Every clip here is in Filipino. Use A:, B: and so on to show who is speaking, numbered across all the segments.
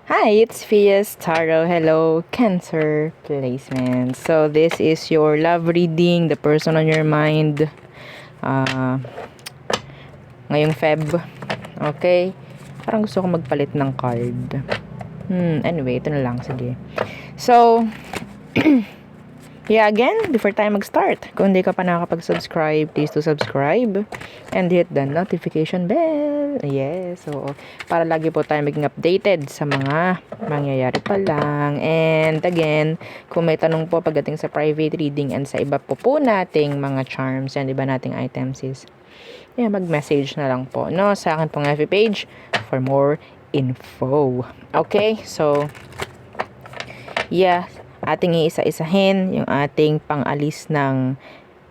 A: Hi, it's Fias Taro. Hello, Cancer placement. So, this is your love reading, the person on your mind. Uh, ngayong Feb. Okay? Parang gusto ko magpalit ng card. Anyway, ito na lang. Sige. So, yeah, again, before tayo mag-start, kung hindi ka pa nakakapag-subscribe, please to subscribe and hit the notification bell. Yes, so para lagi po tayo maging updated sa mga mangyayari pa lang. And again, kung may tanong po pagdating sa private reading and sa iba po nating mga charms and iba nating items is, yeah, mag-message na lang po, no, sa akin pong FB page for more info. Okay, so, yeah, ating iisa-isahin yung ating pangalis ng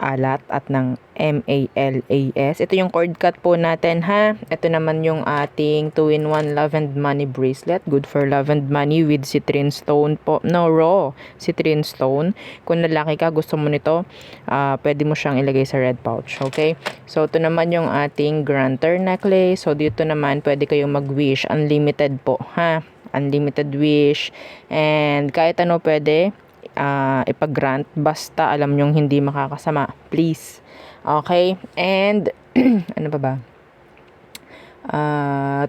A: alat at ng MALAS. Ito yung cord cut po natin, ha. Ito naman yung ating 2-in-1 love and money bracelet. Good for love and money with citrine stone po. No, raw citrine stone. Kung lalaki ka, gusto mo nito, pwede mo siyang ilagay sa red pouch. Okay? So, ito naman yung ating granter necklace. So, dito naman, pwede kayong mag-wish. Unlimited po, ha. Unlimited wish. And kahit ano pwede ipag-grant basta alam nyong hindi makakasama, please. Okay? And ano pa ba?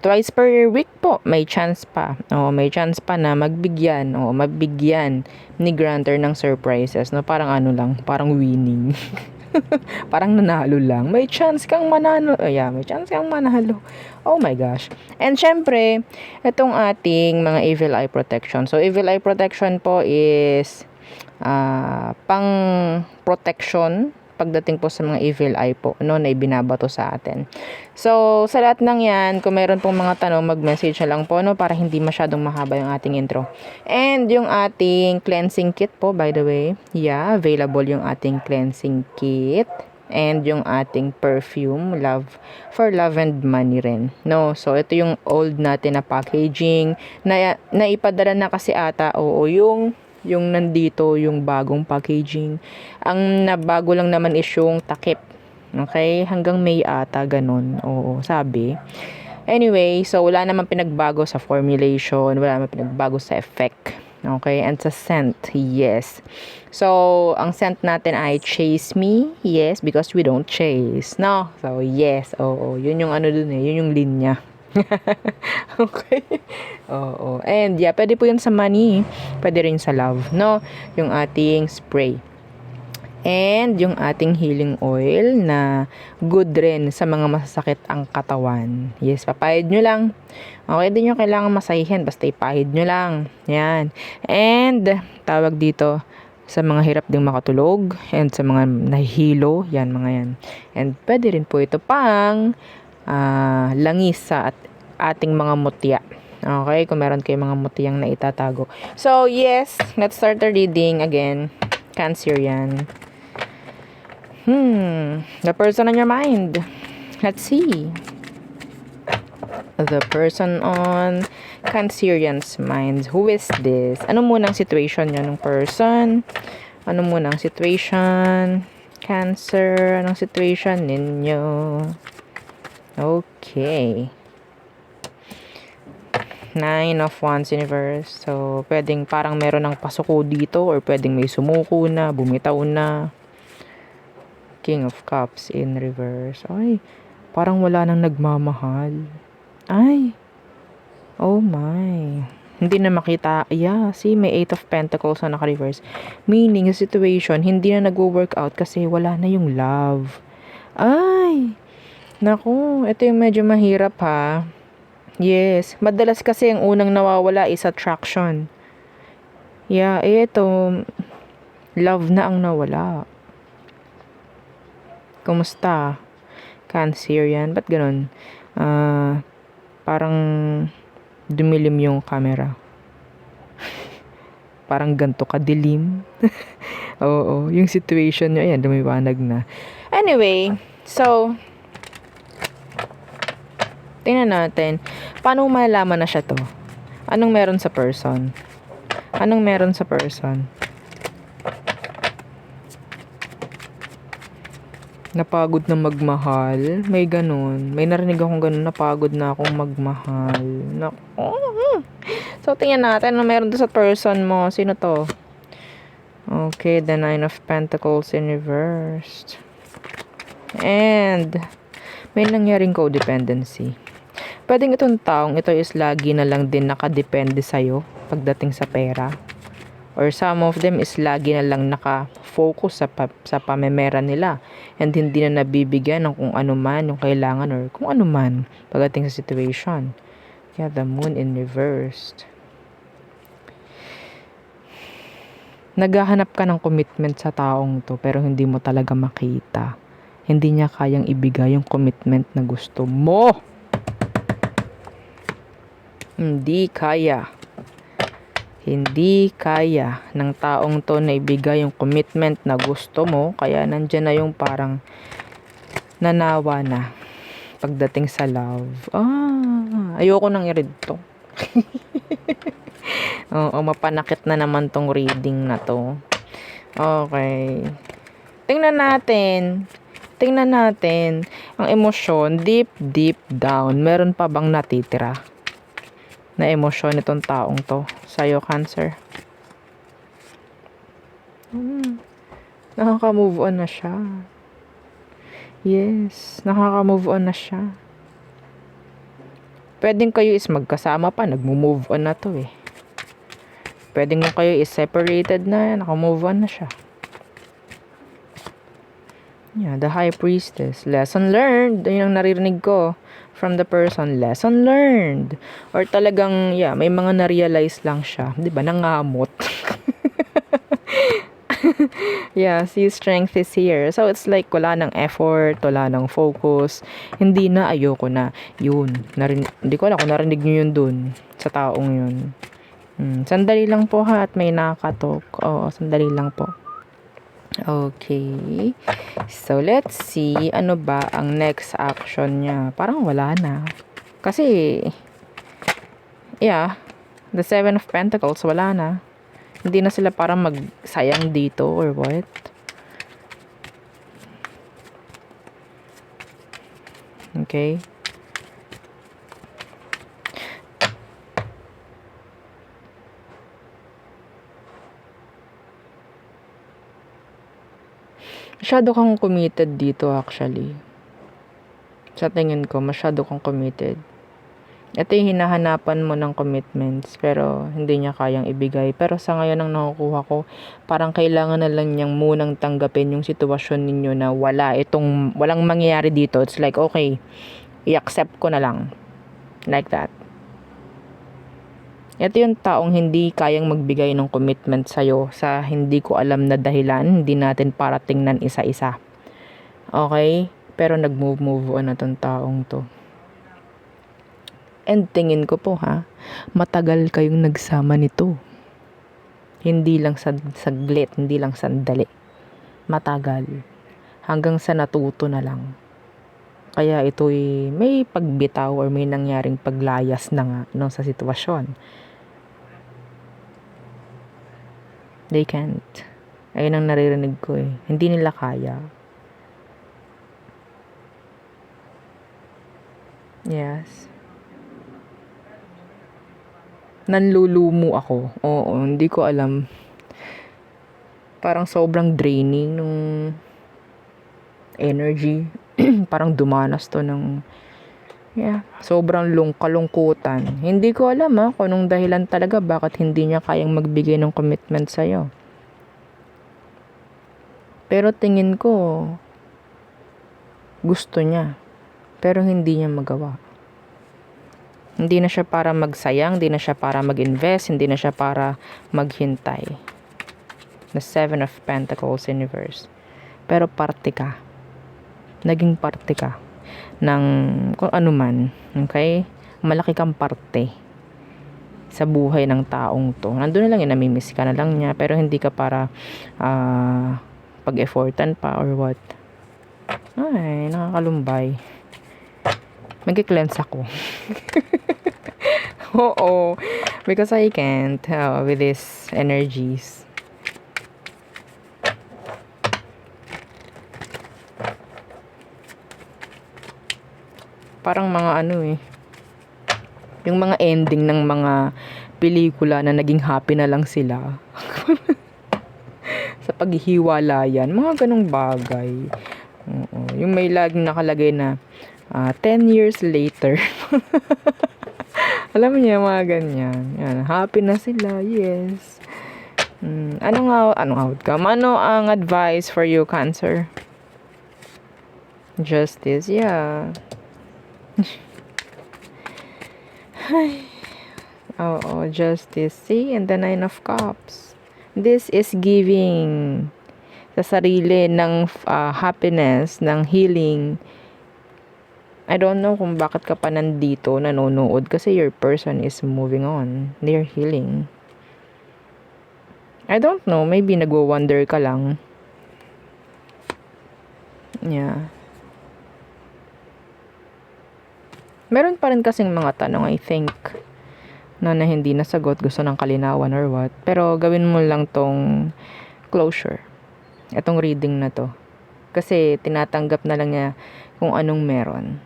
A: Twice per week po may chance pa. May chance pa na mabigyan ni granter ng surprises, no? Parang ano lang, parang winning. Parang nanalo lang. May chance kang manalo. May chance kang manalo. Oh my gosh. And syempre, itong ating mga evil eye protection. So, evil eye protection po is pang protection pagdating po sa mga evil eye po, no, na ibinabato sa atin. So, sa lahat ng yan, kung mayroon pong mga tanong, mag-message na lang po, no, para hindi masyadong mahaba yung ating intro. And yung ating cleansing kit po, by the way, yeah, available yung ating cleansing kit. And yung ating perfume, for love and money rin. No, so ito yung old natin na packaging, na ipadala na kasi ata, yung nandito, yung bagong packaging. Ang nabago lang naman is yung takip. Okay? Hanggang May ata, ganun. Oo, sabi. Anyway, so wala naman pinagbago sa formulation, wala naman pinagbago sa effect. Okay? And sa scent, yes. So, ang scent natin ay Chase Me. Yes, because we don't chase. No? So, yes. Oo, yun yung ano dun yun yung linya. Okay. Oo. And yeah, pwede po yun sa money. Pwede rin sa love, no? Yung ating spray. And yung ating healing oil na good rin sa mga masasakit ang katawan. Yes, papahid nyo lang. Okay, din nyo kailangan masahihin. Basta ipahid nyo lang. Yan. And, tawag dito, sa mga hirap ding makatulog and sa mga nahihilo, yan, mga yan. And pwede rin po ito pang langis sa ating mga mutya. Okay, kung meron kayong mga mutyang na itatago. So, yes, let's start the reading again. Cancer yan. The person on your mind. Let's see. The person on Cancerian's mind. Who is this? Ano munang situation nyo ng person? Ano munang situation? Cancer, anong situation ninyo? Okay. 9 of Wands universe. So, pwedeng parang meron ng pasuko dito or pwedeng may sumuko na, bumitaw na. King of Cups in reverse. Ay, parang wala nang nagmamahal. Ay, oh my. Hindi na makita. Yeah, see, may 8 of Pentacles na naka-reverse. Meaning, the situation, hindi na nag-work out kasi wala na yung love. Ay, naku, ito yung medyo mahirap, ha. Yes, madalas kasi ang unang nawawala is attraction. Yeah, ito, love na ang nawala. Kumusta? Cancerian, ba't ganun? Parang dumilim yung camera. Parang ganito kadilim. Oo, yung situation nyo, ayan, dumiwanag na. Anyway, so, tingnan natin, paano malalaman na siya to? Anong meron sa person? Anong meron sa person? Napagod na magmahal. May ganun. May narinig akong ganun, napagod na akong magmahal. Naku. So, tingnan natin ano meron doon sa person mo. Sino to? Okay, the Nine of Pentacles in reversed. And, may nangyaring codependency. Pwedeng itong taong ito is lagi na lang din nakadepende sa'yo pagdating sa pera. Or some of them is lagi na lang naka-focus sa pamemera nila. And hindi na nabibigyan ng kung ano man yung kailangan or kung ano man pagdating sa situation. Yeah, the moon in reversed. Naghahanap ka ng commitment sa taong to pero hindi mo talaga makita. Hindi niya kayang ibigay yung commitment na gusto mo. Hindi kaya. Hindi kaya ng taong to na ibigay yung commitment na gusto mo. Kaya nandyan na yung parang nanawa na pagdating sa love. Ayoko nang i-read to. Oo, mapanakit na naman tong reading na to. Okay. Tingnan natin ang emosyon deep down. Meron pa bang natitira na emosyon nitong taong to sa'yo, Cancer? Nakaka-move on na siya. Yes, nakaka-move on na siya. Pwedeng kayo is magkasama pa, nagmo-move on na to eh. Pwedeng kayo is separated na, naka-move on na siya. Yeah, the High Priestess. Lesson learned. Yun ang naririnig ko from the person. Lesson learned. Or talagang, yeah, may mga na-realize lang siya. Di ba? Nangamot. Yeah, see, strength is here. So, it's like, wala nang effort, wala nang focus. Hindi na, ayoko na. Yun. Hindi ko alam kung narinig nyo yun dun sa taong yun. Sandali lang po ha, at may nakakatok. Oo, sandali lang po. Okay. So, let's see. Ano ba ang next action niya? Parang wala na. Kasi, yeah, the Seven of Pentacles, wala na. Hindi na sila parang magsayang dito or what? Okay. Masyado kang committed dito actually. Sa tingin ko, masyado kang committed. Ito yung hinahanapan mo ng commitments pero hindi niya kayang ibigay. Pero sa ngayon ang nakukuha ko, parang kailangan na lang niyang munang tanggapin yung sitwasyon ninyo na walang mangyayari dito. It's like, okay, i-accept ko na lang. Like that. Ito yung taong hindi kayang magbigay ng commitment sa'yo sa hindi ko alam na dahilan. Hindi natin para tingnan isa-isa. Okay? Pero nag-move on na tong taong to. And tingin ko po ha, matagal kayong nagsama nito. Hindi lang saglit, hindi lang sandali. Matagal. Hanggang sa natuto na lang. Kaya ito'y may pagbitaw or may nangyaring paglayas na nga no, sa sitwasyon. They can't. Ayun ang naririnig ko eh. Hindi nila kaya. Yes. Nanlulumo ako. Oo, hindi ko alam. Parang sobrang draining nung energy. Parang dumanas to ng sobrang kalungkutan. Hindi ko alam kung anong dahilan talaga bakit hindi niya kayang magbigay ng commitment sa'yo. Pero tingin ko gusto niya. Pero hindi niya magawa. Hindi na siya para magsayang, hindi na siya para mag-invest, hindi na siya para maghintay. The Seven of Pentacles in reverse. Pero parte ka. Naging parte ka ng kung ano man. Okay? Malaki kang parte sa buhay ng taong to. Nandun na lang yun, namimiss ka na lang niya, pero hindi ka para pag-effortan pa or what. Ay, nakakalumbay. Mag-cleanse ako. Oo. Because I can't with these energies. Parang mga Yung mga ending ng mga pelikula na naging happy na lang sila. Sa paghihiwalayan, mga ganong bagay. Oo. Yung may laging nakalagay na 10 years later. Alam niyo, mga ganyan. Yan, happy na sila, yes. Anong outcome? Ano ang advice for you, Cancer? Justice, yeah. Oo, justice. See, and the 9 of Cups. This is giving sa sarili ng happiness, ng healing. I don't know kung bakit ka pa nandito, nanonood, kasi your person is moving on. They're healing. I don't know, maybe nagwo-wonder ka lang. Yeah. Meron pa rin kasing mga tanong, I think, na hindi nasagot, gusto ng kalinawan or what. Pero gawin mo lang tong closure. Itong reading na to. Kasi tinatanggap na lang niya kung anong meron.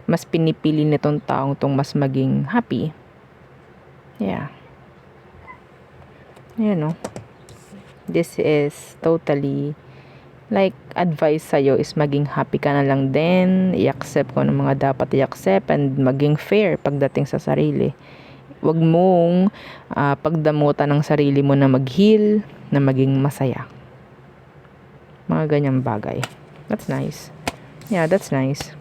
A: Mas pinipili nitong taong tong mas maging happy. Yeah. You know. This is totally like advice sa'yo is maging happy ka na lang din. I-accept ko ng mga dapat i-accept and maging fair pagdating sa sarili. Huwag mong pagdamutan ng sarili mo na mag-heal, na maging masaya. Mga ganyang bagay. That's nice. Yeah, that's nice.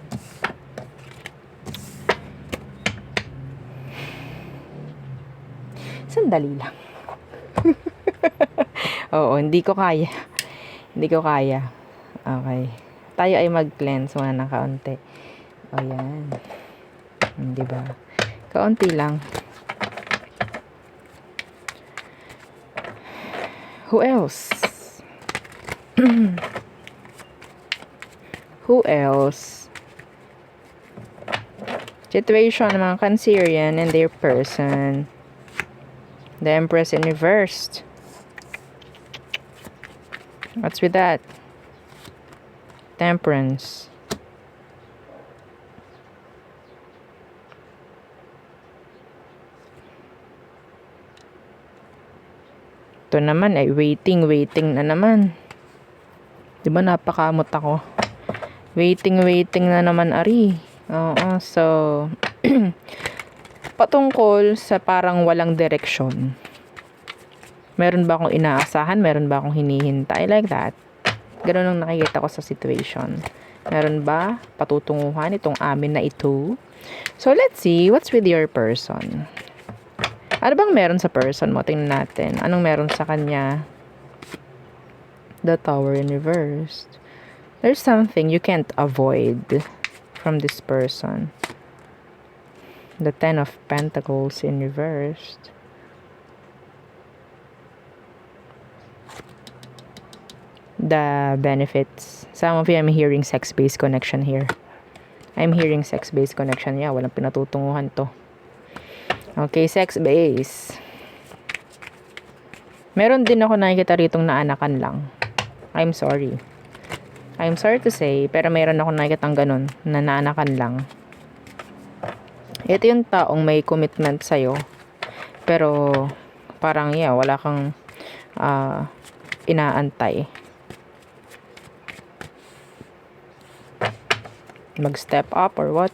A: Sandali lang. Oo, hindi ko kaya. Hindi ko kaya. Okay. Tayo ay mag-cleanse muna ng kaunti. O, yan. Diba? Kaunti lang. Who else? Who else? Situation ng mga Cancerian and their person. The Empress in reversed. What's with that? Temperance. Ito naman ay waiting na naman. Diba napakamot ako? Waiting na naman, Ari. Oo, so patungkol sa parang walang direksyon. Meron ba akong inaasahan? Meron ba akong hinihintay? Like that. Ganun ang nakikita ko sa situation. Meron ba patutunguhan itong amin na ito? So, let's see. What's with your person? Ano bang meron sa person mo? Tingnan natin. Anong meron sa kanya? The Tower in reverse. There's something you can't avoid from this person. The Ten of Pentacles in reverse. The benefits. Some of you, I'm hearing sex-based connection here. I'm hearing sex-based connection. Yeah, walang pinatutunguhan to. Okay, sex-based. Meron din ako nakikita ritong naanakan lang. I'm sorry. I'm sorry to say, pero meron ako nakikitang ganun, na naanakan lang. Ito yung taong may commitment sa'yo. Pero, parang, yeah, wala kang inaantay. Mag-step up or what?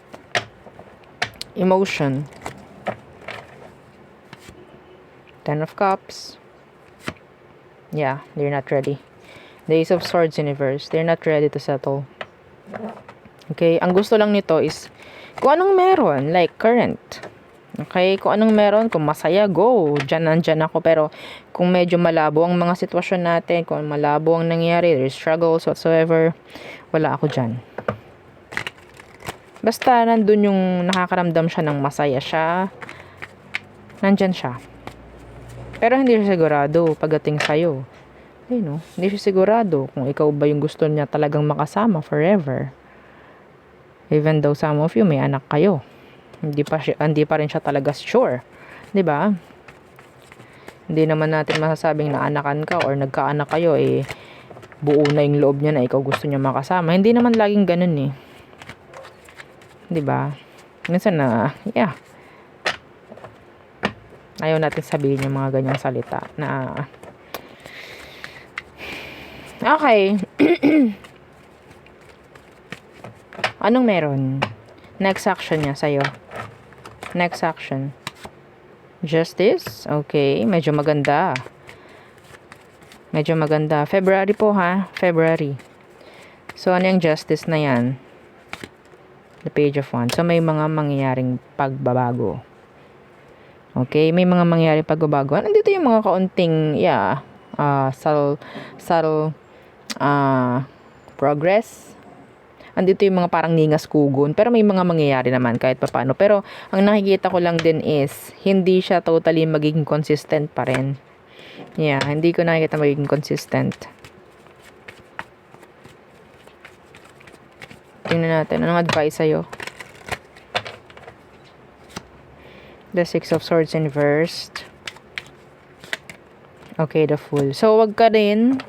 A: Emotion. Ten of Cups. Yeah, they're not ready. The Ace of Swords in reverse. They're not ready to settle. Okay, ang gusto lang nito is kung anong meron, like current. Okay, kung anong meron, kung masaya, go. Nandyan ako. Pero kung medyo malabo ang mga sitwasyon natin, kung malabo ang nangyari, there's struggles whatsoever, wala ako dyan. Basta nandun yung nakakaramdam siya ng masaya siya, nandyan siya. Pero hindi siya sigurado pagdating sa'yo. Hindi siya sigurado kung ikaw ba yung gusto niya talagang makasama forever. Even though some of you may anak kayo. Hindi pa rin siya talaga sure. 'Di ba? Hindi naman natin masasabing na anakan ka or nagkaanak kayo buo na yung loob niya na ikaw gusto niya makasama. Hindi naman laging ganun 'Di ba? Minsan Ayaw natin sabihin yung mga ganyang salita na okay. Anong meron? Next action niya sa'yo. Next action. Justice. Okay. Medyo maganda. Medyo maganda. February po ha. February. So, ano yung justice na yan? The Page of Wands. So, may mga mangyayaring pagbabago. Okay? May mga mangyayaring pagbabago. Nandito yung mga kaunting, subtle progress. Andito yung mga parang ningas kugon. Pero may mga mangyayari naman kahit papaano. Pero, ang nakikita ko lang din is, hindi siya totally magiging consistent pa rin. Yeah, hindi ko nakikita magiging consistent. Tingnan natin. Anong advice sa'yo? The Six of Swords inversed. Okay, the Fool. So, wag ka rin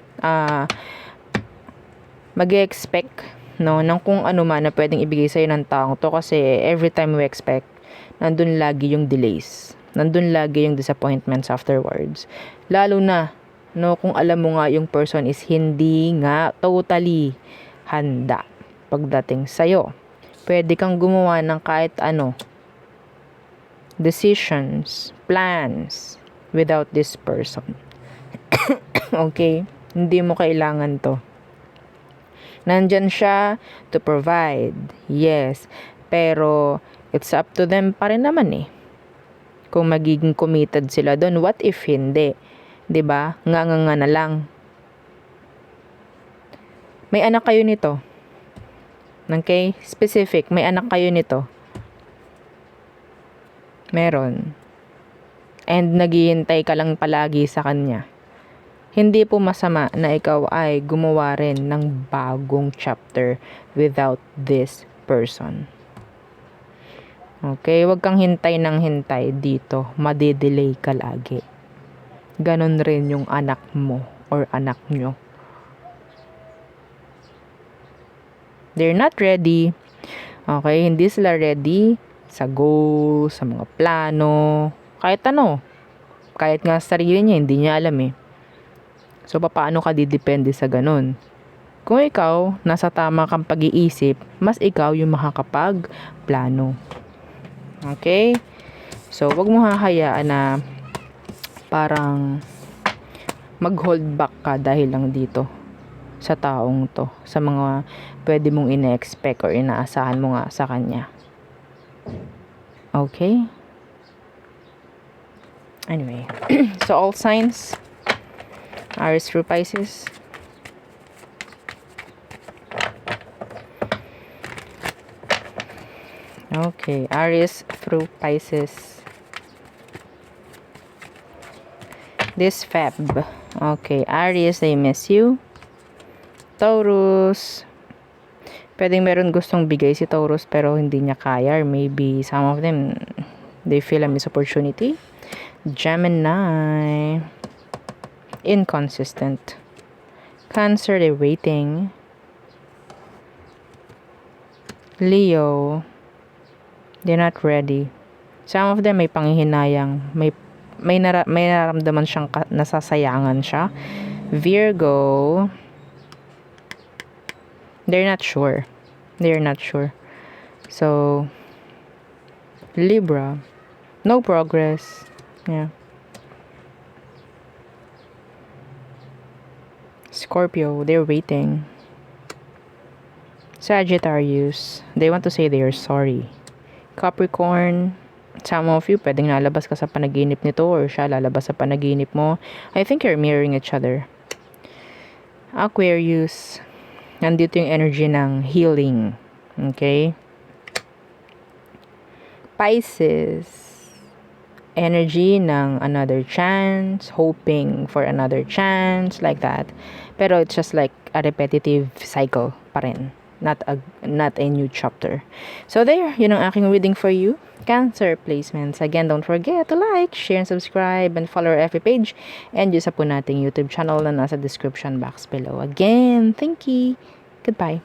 A: mag-expect ng kung ano man na pwedeng ibigay sa'yo ng taong to kasi every time we expect, nandun lagi yung delays. Nandun lagi yung disappointments afterwards. Lalo na, kung alam mo nga yung person is hindi nga totally handa pagdating sa'yo. Pwede kang gumawa ng kahit ano, decisions, plans, without this person. Okay? Hindi mo kailangan to. Nandyan siya to provide. Yes. Pero, it's up to them pa rin naman eh. Kung magiging committed sila doon, what if hindi? 'Di ba? Nga na lang. May anak kayo nito. Okay? Specific. May anak kayo nito. Meron. And naghihintay ka lang palagi sa kanya. Hindi po masama na ikaw ay gumawa rin ng bagong chapter without this person. Okay? Huwag kang hintay ng hintay dito. Madidelay ka lagi. Ganon rin yung anak mo or anak nyo. They're not ready. Okay? Hindi sila ready sa goal, sa mga plano, kahit ano. Kahit nga sarili niya, hindi niya alam eh. So, paano ka didepende sa ganun? Kung ikaw, nasa tama kang pag-iisip, mas ikaw yung makakapag-plano. Okay? So, wag mo hahayaan na parang mag-hold back ka dahil lang dito sa taong to. Sa mga pwede mong ina-expect or inaasahan mo nga sa kanya. Okay? Anyway. So, all signs. Aries through Pisces. Okay, Aries through Pisces. This Feb. Okay, Aries, I miss you. Taurus. Pwedeng meron gustong bigay si Taurus pero hindi niya kaya. Or maybe some of them, they feel a missed opportunity. Gemini. Inconsistent. Cancer, they're waiting. Leo, they're not ready. Some of them may panghihinayang, may nararamdaman siyang nasasayangan siya. Virgo, they're not sure. So, Libra, no progress. Yeah. Scorpio, they're waiting. Sagittarius, they want to say they are sorry. Capricorn, some of you, pwedeng lalabas ka sa panaginip nito or siya lalabas sa panaginip mo. I think you're mirroring each other. Aquarius, nandito yung energy ng healing. Okay? Pisces, energy ng another chance, hoping for another chance, like that. Pero it's just like a repetitive cycle pa rin. Not a new chapter. So there, yun ang aking reading for you. Cancer placements. Again, don't forget to like, share, and subscribe, and follow our FB page. And yung sa po nating YouTube channel na nasa description box below. Again, thank you. Goodbye.